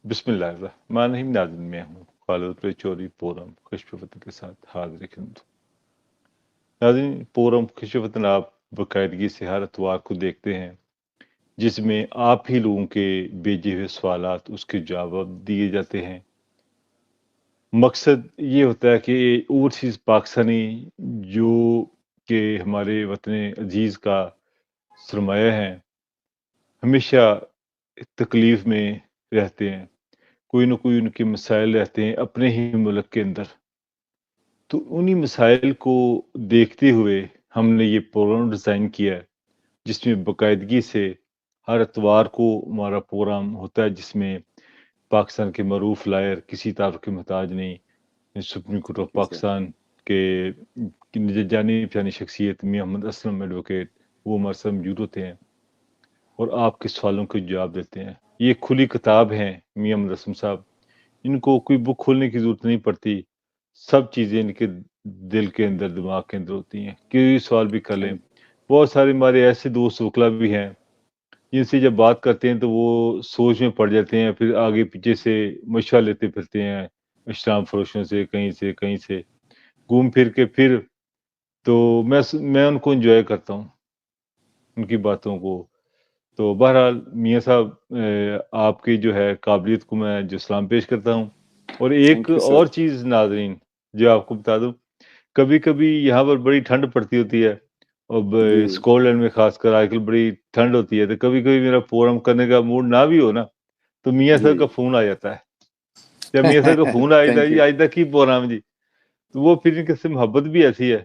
بسم اللہ الرحمن الرحیم. ناظرین میں ہوں خالد چوری پورم کشف وطن کے ساتھ حاضر خدمت. ناظرین پورم کشف وطن آپ باقاعدگی سے ہر اتوار کو دیکھتے ہیں جس میں آپ ہی لوگوں کے بھیجے ہوئے سوالات اس کے جواب دیے جاتے ہیں. مقصد یہ ہوتا ہے کہ اوورسیز پاکستانی جو کہ ہمارے وطن عزیز کا سرمایہ ہیں ہمیشہ تکلیف میں رہتے ہیں، کوئی نہ کوئی ان کے مسائل رہتے ہیں اپنے ہی ملک کے اندر. تو انہی مسائل کو دیکھتے ہوئے ہم نے یہ پروگرام ڈیزائن کیا ہے جس میں باقاعدگی سے ہر اتوار کو ہمارا پروگرام ہوتا ہے جس میں پاکستان کے معروف لائر کسی تعارف کے محتاج نہیں، سپریم کورٹ آف پاکستان کے جانی پہچانی شخصیت میاں محمد اسلم ایڈوکیٹ وہ ہمارے ساتھ موجود ہوتے ہیں اور آپ کے سوالوں کے جواب دیتے ہیں. یہ کھلی کتاب ہیں میاں محمد اسلم صاحب، ان کو کوئی بک کھولنے کی ضرورت نہیں پڑتی، سب چیزیں ان کے دل کے اندر دماغ کے اندر ہوتی ہیں، کوئی سوال بھی کر لیں. بہت سارے ہمارے ایسے دوست وکلا بھی ہیں جن سے جب بات کرتے ہیں تو وہ سوچ میں پڑ جاتے ہیں، پھر آگے پیچھے سے مشورہ لیتے پھرتے ہیں اسلام فروشوں سے کہیں سے گھوم پھر کے. پھر تو میں ان کو انجوائے کرتا ہوں ان کی باتوں کو. تو بہرحال میاں صاحب آپ کی جو ہے قابلیت کو میں جو سلام پیش کرتا ہوں. اور ایک اور چیز ناظرین جو آپ کو بتا دوں، کبھی کبھی یہاں پر بڑی ٹھنڈ پڑتی ہوتی ہے اور اسکاٹ لینڈ میں خاص کر آج کل بڑی ٹھنڈ ہوتی ہے، تو کبھی کبھی میرا پروگرام کرنے کا موڈ نہ بھی ہو نا تو میاں صاحب کا فون آ جاتا ہے. جب میاں صاحب کا فون آ جاتا ہے جی آج تک کی پروگرام جی، تو وہ پھر ان سے محبت بھی ایسی ہے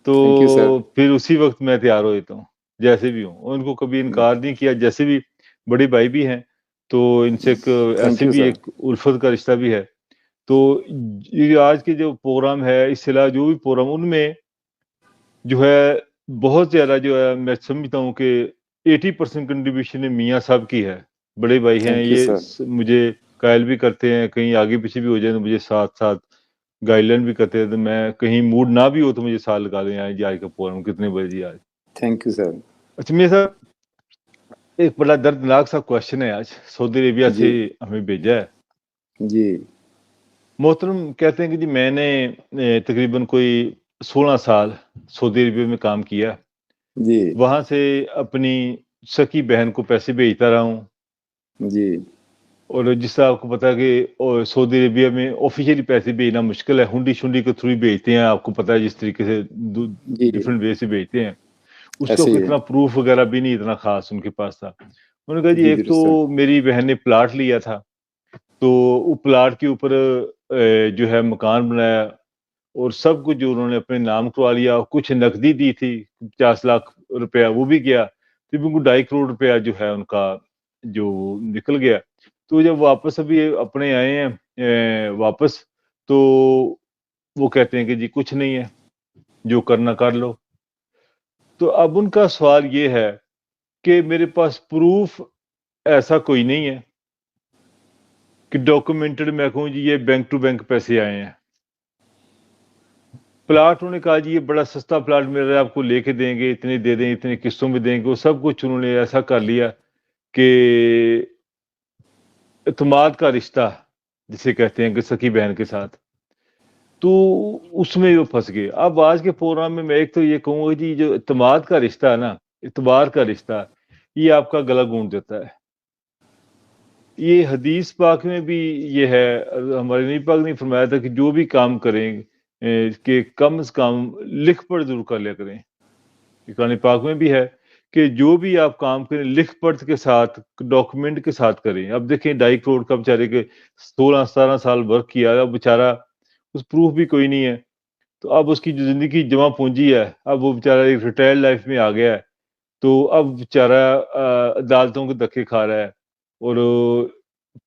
تو پھر اسی وقت میں تیار ہو جاتا ہوں جیسے بھی ہوں. ان کو کبھی انکار نہیں کیا، جیسے بھی بڑے بھائی بھی ہیں تو ان سے ایک ایسے بھی ایک الفت کا رشتہ بھی ہے. تو یہ آج کے جو پروگرام ہے اس علاوہ جو بھی پروگرام ان میں جو ہے بہت زیادہ جو ہے میں سمجھتا ہوں کہ 80% کنٹریبیوشن میاں صاحب کی ہے. بڑے بھائی ہیں یہ مجھے قائل بھی کرتے ہیں، کہیں آگے پیچھے بھی ہو جائے تو مجھے ساتھ ساتھ گائیڈ لائن بھی کرتے ہیں، تو میں کہیں موڈ نہ بھی ہو تو مجھے ساتھ لگا دیں جی آج کا پروگرام کتنے بجے جی آج. Thank you sir. اچھا میاں صاحب ایک بڑا دردناک سا کوشچن ہے آج سعودی عربیہ سے ہمیں بھیجا ہے. جی محترم کہتے ہیں کہ جی میں نے تقریباً کوئی 16 سال سعودی عربیہ میں کام کیا، جی وہاں سے اپنی سکی بہن کو پیسے بھیجتا رہا ہوں. جی اور جس طرح آپ کو پتا ہے کہ سعودی عربیہ میں آفیشیلی پیسے بھیجنا مشکل ہے، ہنڈی شنڈی کے تھرو بھیجتے ہیں، آپ کو پتا ہے جس طریقے سے ڈفرینٹ وے سے بھیجتے ہیں. اس کا اتنا پروف وغیرہ بھی نہیں اتنا خاص ان کے پاس تھا. انہوں نے کہا جی ایک تو میری بہن نے پلاٹ لیا تھا تو وہ پلاٹ کے اوپر جو ہے مکان بنایا اور سب کچھ جو انہوں نے اپنے نام کروا لیا، کچھ نقدی دی تھی 50 لاکھ روپیہ وہ بھی گیا، پھر 2.5 کروڑ روپیہ جو ہے ان کا جو نکل گیا. تو جب واپس ابھی اپنے آئے ہیں واپس تو وہ کہتے ہیں کہ جی کچھ نہیں ہے، جو کرنا کر لو. تو اب ان کا سوال یہ ہے کہ میرے پاس پروف ایسا کوئی نہیں ہے کہ ڈاکومنٹڈ میں کہوں جی یہ بینک ٹو بینک پیسے آئے ہیں. پلاٹ انہوں نے کہا جی یہ بڑا سستا پلاٹ مل رہا ہے، آپ کو لے کے دیں گے، اتنے دے دیں، اتنے قسطوں میں دیں گے. وہ سب کچھ انہوں نے ایسا کر لیا کہ اعتماد کا رشتہ جسے کہتے ہیں کہ سکی بہن کے ساتھ، تو اس میں وہ پھنس گئے. اب آج کے پروگرام میں ایک تو یہ کہوں گا جی جو اعتماد کا رشتہ ہے نا، اعتبار کا رشتہ، یہ آپ کا گلا گونٹ دیتا ہے. یہ حدیث پاک میں بھی یہ ہے، ہمارے نبی پاک نے فرمایا تھا کہ جو بھی کام کریں کہ کم از کم لکھ پڑھ ضرور کر لیا کریں. قرآن پاک میں بھی ہے کہ جو بھی آپ کام کریں لکھ پڑھ کے ساتھ ڈاکومنٹ کے ساتھ کریں. اب دیکھیں 2.5 کروڑ کا بیچارے کے 16-17 سال ورک کیا، اب بیچارہ اس پروف بھی کوئی نہیں ہے. تو اب اس کی جو زندگی جمع پونجی ہے، اب وہ بیچارہ ایک ریٹائرڈ لائف میں آ گیا ہے. تو اب بیچارہ عدالتوں کے دھکے کھا رہا ہے اور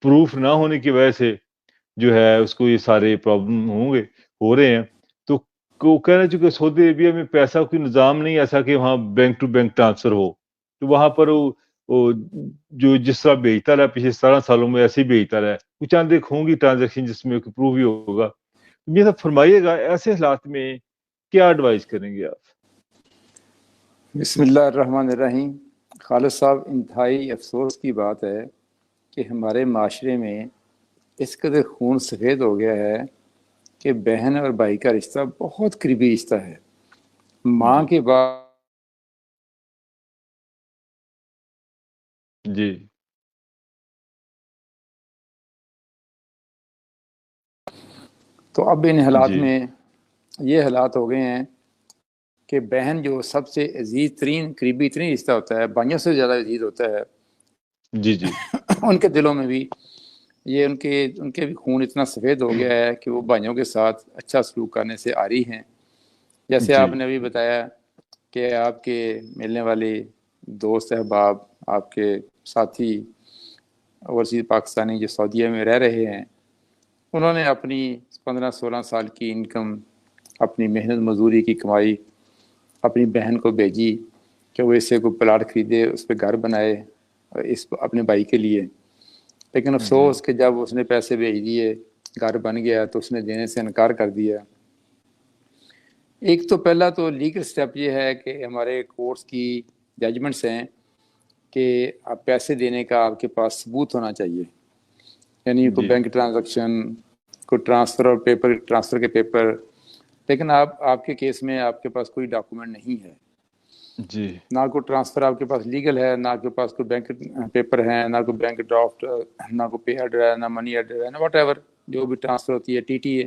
پروف نہ ہونے کی وجہ سے جو ہے اس کو یہ سارے پرابلم ہو رہے ہیں. تو وہ کہنا چونکہ سعودی عربیہ میں پیسہ کوئی نظام نہیں ایسا کہ وہاں بینک ٹو بینک ٹرانسفر ہو، تو وہاں پر وہ جو جس طرح بھیجتا رہا پچھلے 17 سالوں میں ایسے ہی بھیجتا رہا. کچھ چند ایک ہوں گی ٹرانزیکشن جس میں پروف ہی ہوگا. یہ سب فرمائیے گا ایسے حالات میں کیا ایڈوائز کریں گے آپ؟ بسم اللہ الرحمن الرحیم. خالد صاحب انتہائی افسوس کی بات ہے کہ ہمارے معاشرے میں اس قدر خون سفید ہو گیا ہے کہ بہن اور بھائی کا رشتہ بہت قریبی رشتہ ہے. ماں جی کے بعد جی تو اب ان حالات جی میں یہ حالات ہو گئے ہیں کہ بہن جو سب سے عزیز ترین قریبی ترین رشتہ ہوتا ہے، بھائیوں سے زیادہ عزیز ہوتا ہے، جی جی ان کے دلوں میں بھی یہ ان کے بھی خون اتنا سفید ہو گیا ہے کہ وہ بھائیوں کے ساتھ اچھا سلوک کرنے سے آری ہیں. جیسے جی آپ نے ابھی بتایا کہ آپ کے ملنے والے دوست احباب، آپ کے ساتھی اوورسیز پاکستانی جو سعودیہ میں رہ رہے ہیں، انہوں نے اپنی 15-16 سال کی انکم، اپنی محنت مزدوری کی کمائی اپنی بہن کو بھیجی کہ وہ اس سے کوئی پلاٹ خریدے، اس پہ گھر بنائے اپنے بھائی کے لیے. لیکن جی افسوس کہ جب اس نے پیسے بھیج دیے، گھر بن گیا، تو اس نے دینے سے انکار کر دیا. ایک تو پہلا تو لیگل سٹیپ یہ ہے کہ ہمارے کورٹس کی ججمنٹس ہیں کہ آپ پیسے دینے کا آپ کے پاس ثبوت ہونا چاہیے، یعنی کوئی جی بینک ٹرانزیکشن، کوئی ٹرانسفر اور پیپر، ٹرانسفر کے پیپر. لیکن آپ کے کیس میں آپ کے پاس کوئی ڈاکومنٹ نہیں ہے، جی نہ کوئی ٹرانسفر آپ کے پاس لیگل ہے، نہ آپ کے پاس کوئی بینک پیپر ہے، نہ کوئی بینک ڈرافٹ، نہ کوئی پے آرڈر ہے، نہ منی آرڈر ہے، نہ واٹ ایور جو بھی ٹرانسفر ہوتی ہے، ٹی ٹی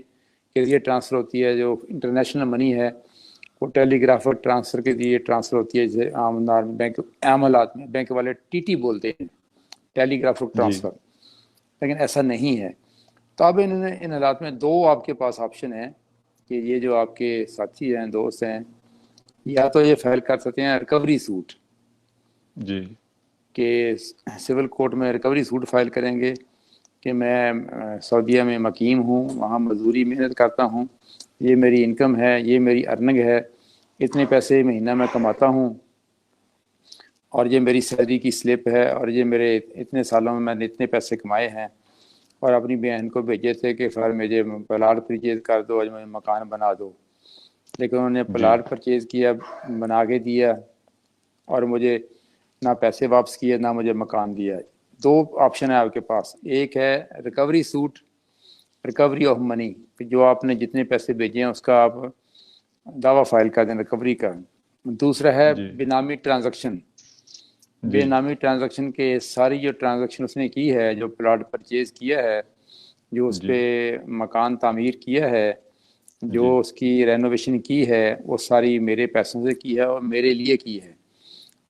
کے ذریعے ٹرانسفر ہوتی ہے، جو انٹرنیشنل منی ہے وہ ٹیلی گرافر ٹرانسفر کے ذریعے ٹرانسفر ہوتی ہے. جیسے عام بینک عاملات میں بینک والے ٹی ٹی بولتے ہیں، ٹیلی گرافر جی ٹرانسفر. لیکن ایسا نہیں ہے. تو اب ان حالات میں دو آپ کے پاس آپشن ہیں کہ یہ جو آپ کے ساتھی ہیں، دوست ہیں، یا تو یہ فائل کر سکتے ہیں ریکوری سوٹ، جی کہ سول کورٹ میں ریکوری سوٹ فائل کریں گے کہ میں سعودیہ میں مقیم ہوں، وہاں مزدوری محنت کرتا ہوں، یہ میری انکم ہے، یہ میری ارننگ ہے، اتنے پیسے مہینہ میں کماتا ہوں، اور یہ میری سیلری کی سلپ ہے، اور یہ میرے اتنے سالوں میں نے اتنے پیسے کمائے ہیں. اور اپنی بہن کو بھیجے تھے کہ سر مجھے پلاٹ پرچیز کر دو، مجھے مکان بنا دو. لیکن انہوں نے جی پلاٹ پرچیز کیا، بنا کے دیا، اور مجھے نہ پیسے واپس کیے، نہ مجھے مکان دیا. دو آپشن ہے آپ کے پاس. ایک ہے recovery suit, recovery of money, جو آپ نے جتنے پیسے بھیجے ہیں اس کا آپ دعویٰ فائل کر دیں ریکوری کا. دوسرا ہے جی بے نامی ٹرانزیکشن. بے جی نامی ٹرانزیکشن کے ساری جو ٹرانزیکشن اس نے کی ہے، جو پلاٹ پرچیز کیا ہے، جو اس جی پہ مکان تعمیر کیا ہے، جی جو اس کی رینوویشن کی ہے، وہ ساری میرے پیسوں سے کی ہے اور میرے لیے کی ہے.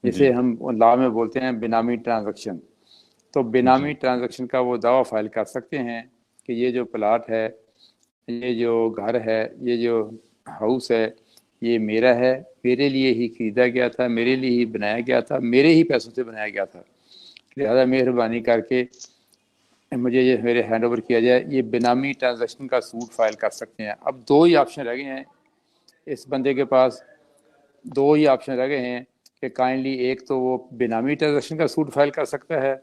جی جسے ہم لا میں بولتے ہیں بینامی ٹرانزیکشن. تو جی بینامی ٹرانزیکشن کا وہ دعویٰ فائل کر سکتے ہیں کہ یہ جو پلاٹ ہے، یہ جو گھر ہے، یہ جو ہاؤس ہے، یہ میرا ہے، میرے لیے ہی خریدا گیا تھا، میرے لیے ہی بنایا گیا تھا، میرے ہی پیسوں سے بنایا گیا تھا، لہذا مہربانی کر کے مجھے یہ میرے ہینڈ اوور کیا جائے. یہ بینامی ٹرانزیکشن کا سوٹ فائل کر سکتے ہیں. اب دو ہی آپشن رہ گئے ہیں اس بندے کے پاس، دو ہی آپشن رہ گئے ہیں کہ کائنڈلی ایک تو وہ بینامی ٹرانزیکشن کا سوٹ فائل کر سکتا ہے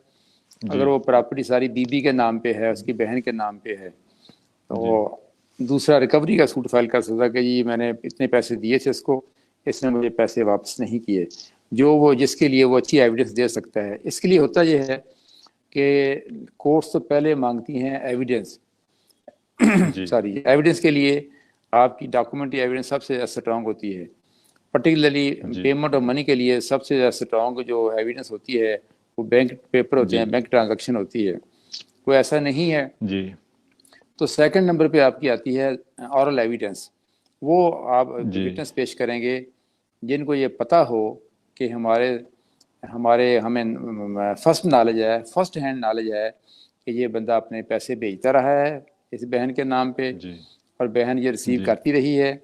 جی اگر وہ پراپرٹی ساری بی کے نام پہ ہے، اس کی بہن کے نام پہ ہے. جی تو دوسرا ریکوری کا سوٹ فائل کر سکتا ہے کہ جی میں نے اتنے پیسے دیے تھے اس کو، اس نے مجھے پیسے واپس نہیں کیے، جو وہ جس کے لیے وہ اچھی ایویڈنس دے سکتا ہے. اس کے لیے ہوتا یہ ہے کہ کورٹس تو پہلے مانگتی ہیں ایویڈنس. جی سوری، ایویڈنس کے لیے آپ کی ڈاکومنٹری ایویڈنس سب سے زیادہ اسٹرانگ ہوتی ہے. پرٹیکولرلی جی پیمنٹ آف منی کے لیے سب سے زیادہ اسٹرانگ جو ایویڈنس ہوتی ہے وہ بینک پیپر ہوتے جی ہیں، بینک ٹرانزیکشن ہوتی ہے. کوئی ایسا نہیں ہے. جی تو سیکنڈ نمبر پہ آپ کی آتی ہے اورل ایویڈنس. وہ آپ جی وٹنس پیش کریں گے جن کو یہ پتہ ہو کہ ہمیں فرسٹ نالج ہے، فرسٹ ہینڈ نالج ہے کہ یہ بندہ اپنے پیسے بھیجتا رہا ہے اس بہن کے نام پہ، جی اور بہن یہ ریسیو جی کرتی رہی ہے،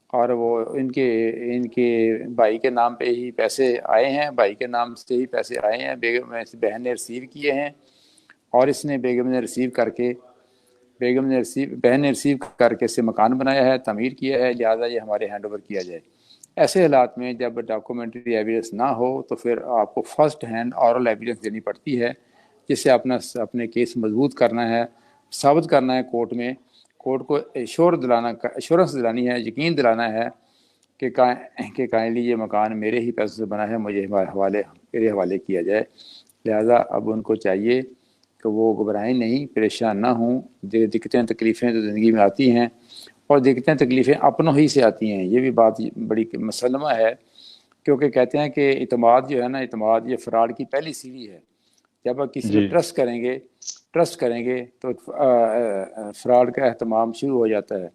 اور وہ ان کے بھائی کے نام پہ ہی پیسے آئے ہیں، بھائی کے نام سے ہی پیسے آئے ہیں، بہن نے ریسیو کیے ہیں، اور اس نے بیگم نے ریسیو کر کے بہن نے ریسیو کر کے سے مکان بنایا ہے، تعمیر کیا ہے، لہٰذا یہ ہمارے ہینڈ اوور کیا جائے. ایسے حالات میں جب ڈاکومنٹری ایویڈنس نہ ہو تو پھر آپ کو فرسٹ ہینڈ اورل ایویڈنس دینی پڑتی ہے، جس سے اپنے کیس مضبوط کرنا ہے، ثابت کرنا ہے کورٹ کو ایشورنس دلانی ہے، یقین دلانا ہے کہ کائنڈلی یہ مکان میرے ہی پیسوں سے بنا ہے، میرے حوالے کیا جائے. لہذا اب ان کو چاہیے کہ وہ گھبرائیں نہیں، پریشان نہ ہوں. دقتیں تکلیفیں تو زندگی میں آتی ہیں، اور دقتیں تکلیفیں اپنوں ہی سے آتی ہیں. یہ بھی بات بڑی مسلمہ ہے، کیونکہ کہتے ہیں کہ اعتماد جو ہے نا، اعتماد یہ فراڈ کی پہلی سیڑھی ہے. جب آپ کسی پہ جی ٹرسٹ کریں گے تو فراڈ کا اہتمام شروع ہو جاتا ہے.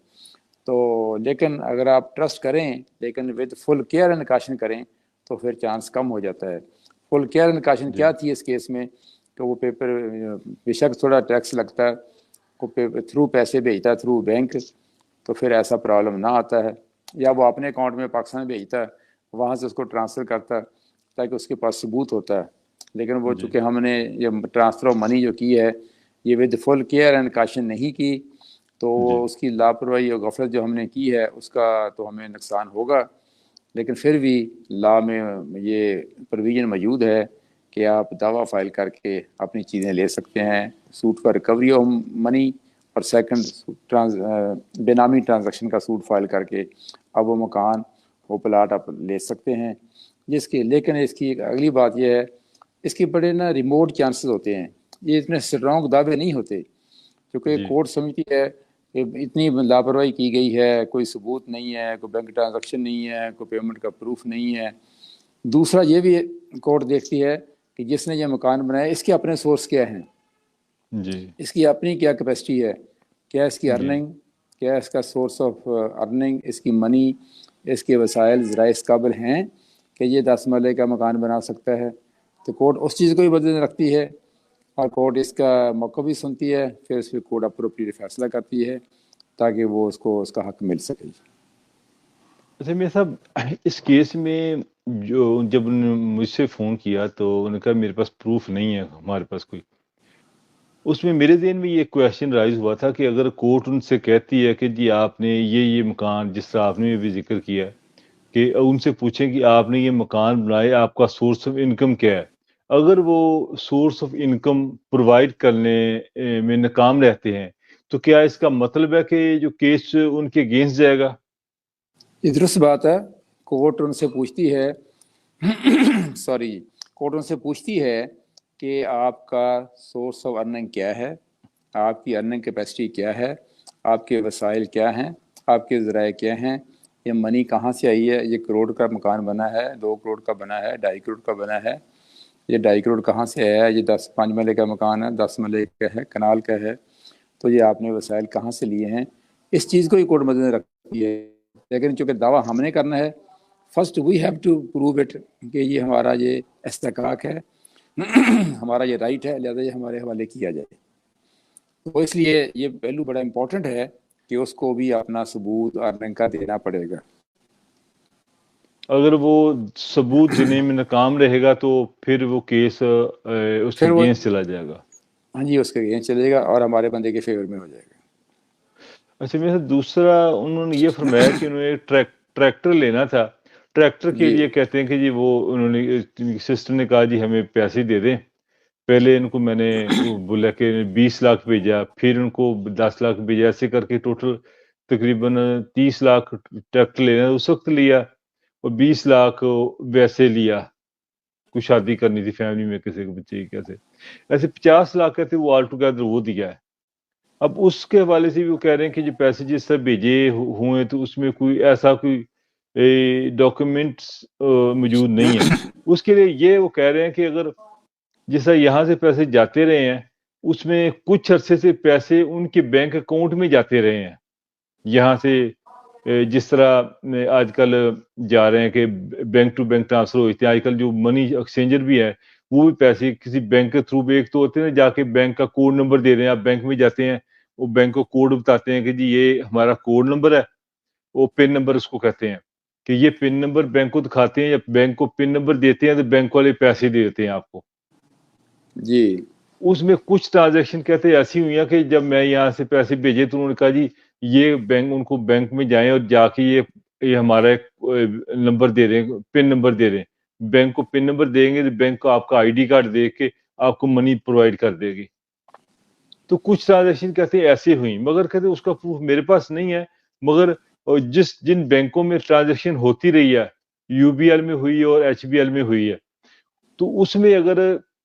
تو لیکن اگر آپ ٹرسٹ کریں لیکن ود فل کیئر اینڈ کاشن کریں تو پھر چانس کم ہو جاتا ہے. فل کیئر اینڈ کاشن جی کیا تھی اس کیس میں کہ وہ پیپر بے شک تھوڑا ٹیکس لگتا ہے، وہ تھرو پیسے بھیجتا ہے تھرو بینک، تو پھر ایسا پرابلم نہ آتا ہے. یا وہ اپنے اکاؤنٹ میں پاکستان بھیجتا ہے، وہاں سے اس کو ٹرانسفر کرتا ہے تاکہ اس کے پاس ثبوت ہوتا ہے. لیکن وہ جی چونکہ ہم نے یہ ٹرانسفر آف منی جو کی ہے یہ ود فل کیئر اینڈ کاشن نہیں کی، تو جی اس کی لاپرواہی اور غفلت جو ہم نے کی ہے اس کا تو ہمیں نقصان ہوگا. لیکن پھر بھی لا میں یہ پروویژن موجود ہے کہ آپ دعویٰ فائل کر کے اپنی چیزیں لے سکتے ہیں، suit for recovery of money, اور سیکنڈ بے نامی ٹرانزیکشن کا سوٹ فائل کر کے اب وہ مکان وہ پلاٹ آپ لے سکتے ہیں. لیکن اس کی ایک اگلی بات یہ ہے، اس کے بڑے نا ریموٹ چانسز ہوتے ہیں، یہ اتنے اسٹرانگ دعوے نہیں ہوتے، کیونکہ جی کورٹ سمجھتی ہے کہ اتنی لاپرواہی کی گئی ہے، کوئی ثبوت نہیں ہے، کوئی بینک ٹرانزیکشن نہیں ہے، کوئی پیمنٹ کا پروف نہیں ہے. دوسرا یہ بھی کورٹ دیکھتی ہے کہ جس نے یہ مکان بنایا اس کے اپنے سورس کیا ہیں، جی اس کی اپنی کیا کیپیسٹی ہے، کیا اس کی جی ارننگ، کیا اس کا سورس آف ارننگ، اس کی منی، اس کے وسائل ذرائع اس قابل ہیں کہ یہ 10 مرلے کا مکان بنا سکتا ہے. تو کورٹ اس چیز کو بھی بدلنے رکھتی ہے، اور کورٹ اس کا موقع بھی سنتی ہے، پھر اس پہ کورٹ اپروپریٹ فیصلہ کرتی ہے تاکہ وہ اس کو اس کا حق مل سکے. اچھا میاں صاحب، اس کیس میں جب انہوں نے مجھ سے فون کیا تو انہوں نے کہا میرے پاس پروف نہیں ہے ہمارے پاس کوئی. اس میں میرے ذہن میں یہ کویشچن رائز ہوا تھا کہ اگر کورٹ ان سے کہتی ہے کہ جی آپ نے یہ مکان، جس طرح آپ نے بھی ذکر کیا کہ ان سے پوچھیں کہ آپ نے یہ مکان بنائے، آپ کا سورس آف انکم کیا ہے. اگر وہ سورس آف انکم پرووائڈ کرنے میں ناکام رہتے ہیں تو کیا اس کا مطلب ہے کہ جو کیس ان کے اگینسٹ جائے گا؟ یہ درست بات ہے. کورٹ ان سے پوچھتی ہے کورٹ ان سے پوچھتی ہے کہ آپ کا سورس آف ارننگ کیا ہے، آپ کی ارننگ کیپیسٹی کیا ہے، آپ کے وسائل کیا ہیں، آپ کے ذرائع کیا ہیں، یہ منی کہاں سے آئی ہے، یہ کروڑ کا مکان بنا ہے، 2 کروڑ کا بنا ہے، 2.5 کروڑ کا بنا ہے، یہ 2.5 کروڑ کہاں سے آیا ہے، یہ 5 مرلے کا مکان ہے، 10 مرلے کا ہے، کنال کا ہے، تو یہ آپ نے وسائل کہاں سے لیے ہیں. اس چیز کو ہی کورٹ مد نظر رکھتی ہے. لیکن چونکہ دعویٰ ہم نے کرنا ہے، first we have to prove it کہ یہ ہمارا یہ استحقاق ہے، ہمارا یہ رائٹ ہے، لہذا یہ ہمارے حوالے کیا جائے. تو اس لیے یہ پہلو بڑا امپورٹنٹ ہے کہ اس کو بھی اپنا ثبوت ارننگ کا دینا پڑے گا. اگر وہ ثبوت دینے میں ناکام رہے گا تو پھر وہ کیس اس کے پھر وہ اگینسٹ چلا جائے گا. ہاں جی، اس کے اگینسٹ چلے گا اور ہمارے بندے کے فیور میں ہو جائے گا. اچھا میرا دوسرا، انہوں نے یہ فرمایا کہ انہوں نے ٹریکٹر لینا تھا. ٹریکٹر کے جی لیے کہتے ہیں کہ جی وہ انہوں نے سسٹر نے کہا جی ہمیں پیسے دے دیں. پہلے ان کو میں نے بولا کہ 20 لاکھ بھیجا، پھر ان کو 10 لاکھ بھیجا، ایسے کر کے ٹوٹل تقریباً 30 لاکھ ٹریکٹر لینا اس وقت لیا، اور 20 لاکھ ویسے لیا. کچھ شادی کرنی تھی فیملی میں کسی کے بچے کی، کیسے ایسے 50 لاکھ کہتے وہ آل ٹوگیدر وہ دیا ہے. اب اس کے حوالے سے بھی وہ کہہ رہے ہیں کہ جو پیسے جس طرح بھیجے ہوئے تو اس میں کوئی ایسا کوئی ڈاکومنٹس موجود نہیں ہے. اس کے لیے یہ وہ کہہ رہے ہیں کہ اگر جس طرح یہاں سے پیسے جاتے رہے ہیں، اس میں کچھ عرصے سے پیسے ان کے بینک اکاؤنٹ میں جاتے رہے ہیں. یہاں سے جس طرح آج کل جا رہے ہیں کہ بینک ٹو بینک ٹرانسفر ہوتے ہیں، آج کل جو منی ایکسچینجر بھی ہے وہ بھی پیسے کسی بینک کے تھرو، ایک تو ہوتے ہیں جا کے بینک کا کوڈ نمبر دے رہے ہیں، آپ بینک میں جاتے ہیں، وہ بینک کو کوڈ بتاتے ہیں کہ جی یہ ہمارا کوڈ نمبر ہے، وہ پن نمبر اس کو کہتے ہیں کہ یہ پن نمبر بینک کو دکھاتے ہیں، یا بینک کو پن نمبر دیتے ہیں تو بینک والے پیسے دے دیتے ہیں آپ کو. جی اس میں کچھ ٹرانزیکشن کہتے ہیں ایسی ہوئی ہیں کہ جب میں یہاں سے پیسے بھیجے تو انہوں نے کہا جی یہ بینک، ان کو بینک میں جائیں اور جا کے یہ ہمارا نمبر دے رہے ہیں، پن نمبر دے رہے ہیں. بینک کو پن نمبر دیں گے تو بینک کو آپ کا آئی ڈی کارڈ دے کے آپ کو منی پرووائڈ کر دے گی. تو کچھ ٹرانزیکشن کہتے ہیں ایسے ہوئی، مگر کہتے ہیں اس کا پروف میرے پاس نہیں ہے. مگر جن بینکوں میں ٹرانزیکشن ہوتی رہی ہے، یو بی ایل میں ہوئی اور ایچ بی ایل میں ہوئی ہے، تو اس میں اگر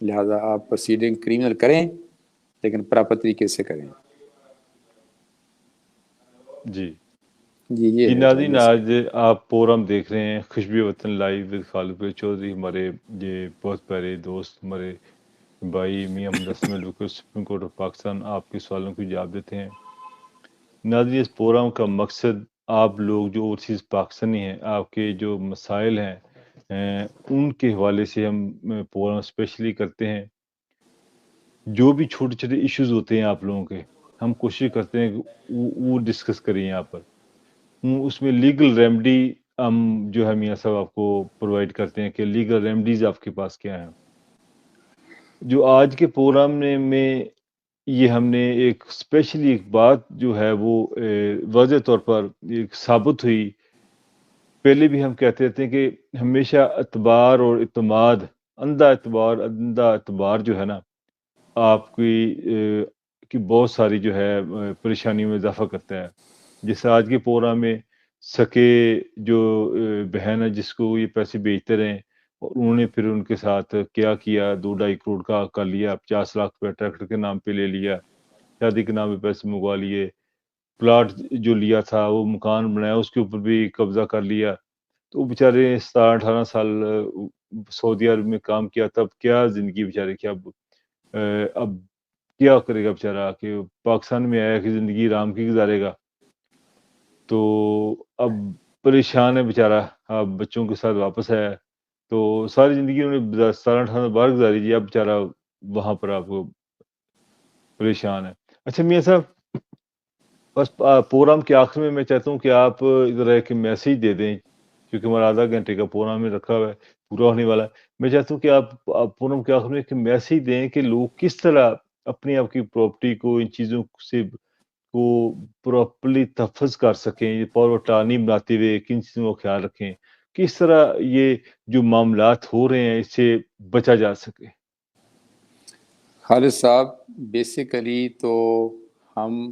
لہذا آپ پروسیڈنگ کریمنل کریں لیکن پراپر طریقے سے کریں. جی جی یہ جی ہے ناظرین، چاہیے آج آپ پروگرام دیکھ رہے ہیں خوشبو وطن لائیو ود خالد چودھری. ہمارے یہ بہت پیارے دوست، ہمارے بھائی میاں محمد اسلم الوکر سپریم کورٹ آف پاکستان آپ کے سوالوں کو جواب دیتے ہیں. ناظرین، اس پروگرام کا مقصد آپ لوگ جو اوورسیز پاکستانی ہیں، آپ کے جو مسائل ہیں ان کے حوالے سے ہم پروگرام اسپیشلی کرتے ہیں. جو بھی چھوٹے چھوٹے ایشوز ہوتے ہیں آپ لوگوں کے، ہم کوشش کرتے ہیں کہ وہ ڈسکس کریں یہاں پر. اس میں لیگل ریمیڈی ہم جو ہے میاں صاحب آپ کو پرووائڈ کرتے ہیں کہ لیگل ریمیڈیز آپ کے پاس کیا ہیں. جو آج کے پروگرام میں یہ ہم نے ایک اسپیشلی ایک بات جو ہے وہ واضح طور پر ایک ثابت ہوئی. پہلے بھی ہم کہتے رہتے ہیں کہ ہمیشہ اعتبار اور اعتماد، اندھا اعتبار جو ہے نا، آپ کی بہت ساری جو ہے پریشانیوں میں اضافہ کرتا ہے. جیسے آج کے پروگرام میں سکے جو بہن ہے جس کو یہ پیسے بیچتے رہے اور انہوں نے پھر ان کے ساتھ کیا 2-2.5 کروڑ کا لیا، 50 لاکھ روپے ٹریکٹر کے نام پہ لے لیا، شادی کے نام پہ پیسے منگوا لیے، پلاٹ جو لیا تھا وہ مکان بنایا اس کے اوپر بھی قبضہ کر لیا. تو وہ بیچارے 17-18 سال سعودی عرب میں کام کیا، تب کیا زندگی بیچارے کی. اب کیا کرے گا بیچارہ کہ پاکستان میں آیا کہ زندگی رام کی گزارے گا. تو اب پریشان ہے بیچارہ. اب بچوں کے ساتھ واپس آیا تو ساری زندگی انہوں نے 17-18 باہر گزاری جی. اب بیچارہ وہاں پر آپ کو پریشان ہے. اچھا میاں صاحب، بس پروگرام کے آخر میں چاہتا ہوں کہ آپ ذرا ایک میسیج دے دیں، کیونکہ ہمارا آدھا گھنٹے کا پروگرام میں رکھا ہوا ہے، پورا ہونے والا ہے. میں چاہتا ہوں کہ آپ پروگرام کے آخر میں ایک میسیج دیں کہ لوگ کس طرح اپنی آپ کی پراپرٹی کو، ان چیزوں سے کو پراپرلی تحفظ کر سکیں، یہ پاور ٹانی بناتے ہوئے کن چیزوں کا خیال رکھیں، کس طرح یہ جو معاملات ہو رہے ہیں اس سے بچا جا سکے. خالد صاحب، بیسیکلی تو ہم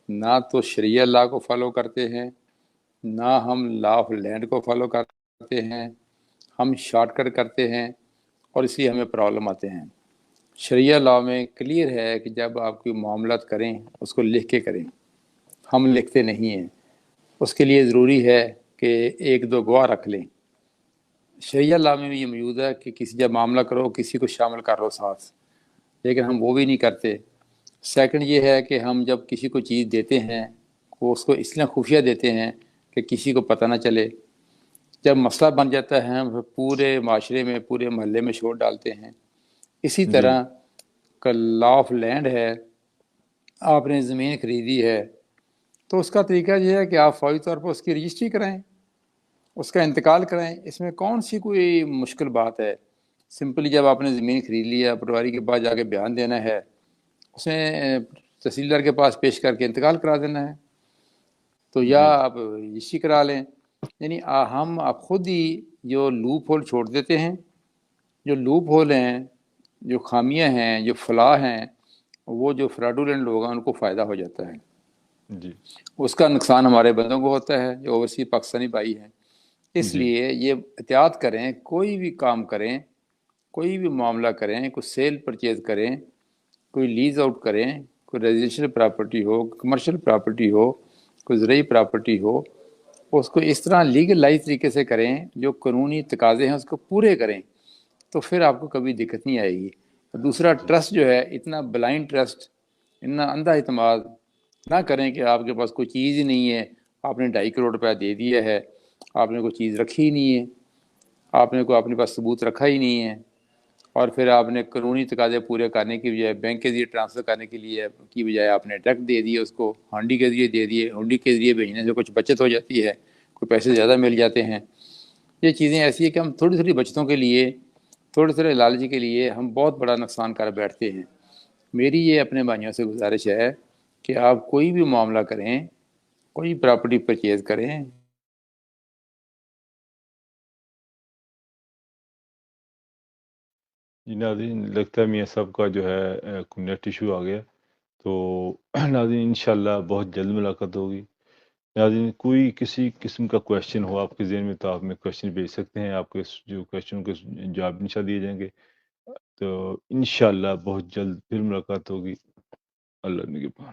نہ تو شریعہ لا کو فالو کرتے ہیں، نہ ہم لا آف لینڈ کو فالو کرتے ہیں. ہم شارٹ کٹ کرتے ہیں اور اس لیے ہمیں پرابلم آتے ہیں. شریعہ لا میں کلیئر ہے کہ جب آپ کوئی معاملات کریں اس کو لکھ کے کریں. ہم لکھتے نہیں ہیں. اس کے لیے ضروری ہے کہ 1-2 گواہ رکھ لیں. شریعہ لا میں بھی یہ موجود ہے کہ کسی جب معاملہ کرو کسی کو شامل کر لو ساتھ، لیکن ہم وہ بھی نہیں کرتے. سیکنڈ یہ ہے کہ ہم جب کسی کو چیز دیتے ہیں وہ اس کو اس لیے خفیہ دیتے ہیں کہ کسی کو پتہ نہ چلے. جب مسئلہ بن جاتا ہے ہم پورے معاشرے میں، پورے محلے میں شور ڈالتے ہیں. اسی جی طرح کا لا آف لینڈ ہے. آپ نے زمین خریدی ہے تو اس کا طریقہ یہ ہے کہ آپ فوری طور پر اس کی رجسٹری کرائیں، اس کا انتقال کرائیں. اس میں کون سی کوئی مشکل بات ہے؟ سمپلی جب آپ نے زمین خرید لیا، پٹواری کے پاس جا کے بیان دینا ہے، اس میں تحصیلدار کے پاس پیش کر کے انتقال کرا دینا ہے. تو یا جی آپ رجسٹری کرا لیں. یعنی ہم آپ خود ہی جو لوپ ہول چھوڑ دیتے ہیں. جو لوپ ہول ہیں، جو خامیاں ہیں، جو فلاح ہیں، وہ جو فراڈولنٹ لوگ ہیں ان کو فائدہ ہو جاتا ہے. جی اس کا نقصان ہمارے بندوں کو ہوتا ہے جو اوورسیز پاکستانی بھائی ہیں. اس جی لیے یہ احتیاط کریں، کوئی بھی کام کریں، کوئی بھی معاملہ کریں، کوئی سیل پرچیز کریں، کوئی لیز آؤٹ کریں، کوئی ریزیڈینشیل پراپرٹی ہو، کمرشل پراپرٹی ہو، کوئی زرعی پراپرٹی ہو، اس کو اس طرح لیگل لائز طریقے سے کریں، جو قانونی تقاضے ہیں اس کو پورے کریں، تو پھر آپ کو کبھی دقت نہیں آئے گی. دوسرا جی ٹرسٹ جو ہے، اتنا بلائنڈ ٹرسٹ، اتنا اندھا اعتماد نہ کریں کہ آپ کے پاس کوئی چیز ہی نہیں ہے، آپ نے 2.5 کروڑ روپیہ دے دیا ہے، آپ نے کوئی چیز رکھی ہی نہیں ہے، آپ نے کوئی اپنے پاس ثبوت رکھا ہی نہیں ہے، اور پھر آپ نے قانونی تقاضے پورے کرنے کی بجائے بینک کے ذریعے ٹرانسفر کرنے کے لیے کی بجائے آپ نے ڈائریکٹ دے دیے، اس کو ہانڈی کے ذریعے دے دیے. ہانڈی کے ذریعے بھیجنے سے کچھ بچت ہو جاتی ہے، کوئی پیسے زیادہ مل جاتے ہیں. یہ چیزیں ایسی ہیں کہ ہم تھوڑی تھوڑی بچتوں کے لیے، تھوڑے تھوڑے لالچ کے لیے ہم بہت بڑا نقصان کر بیٹھتے ہیں. میری یہ اپنے بھائیوں سے گزارش ہے کہ آپ کوئی بھی معاملہ کریں، کوئی پراپرٹی پرچیز کریں، جی ناظرین، لگتا ہے میاں صاحب کا جو ہے کوئی نیٹ ایشو آ گیا. تو ناظرین انشاءاللہ بہت جلد ملاقات ہوگی. ناظرین کوئی کسی قسم کا کویشچن ہو آپ کے ذہن میں تو آپ میں کویشچن بھیج سکتے ہیں. آپ کے جو کویشچن کے جواب انشاء دیے جائیں گے. تو انشاءاللہ بہت جلد پھر ملاقات ہوگی. اللہ نگہبان.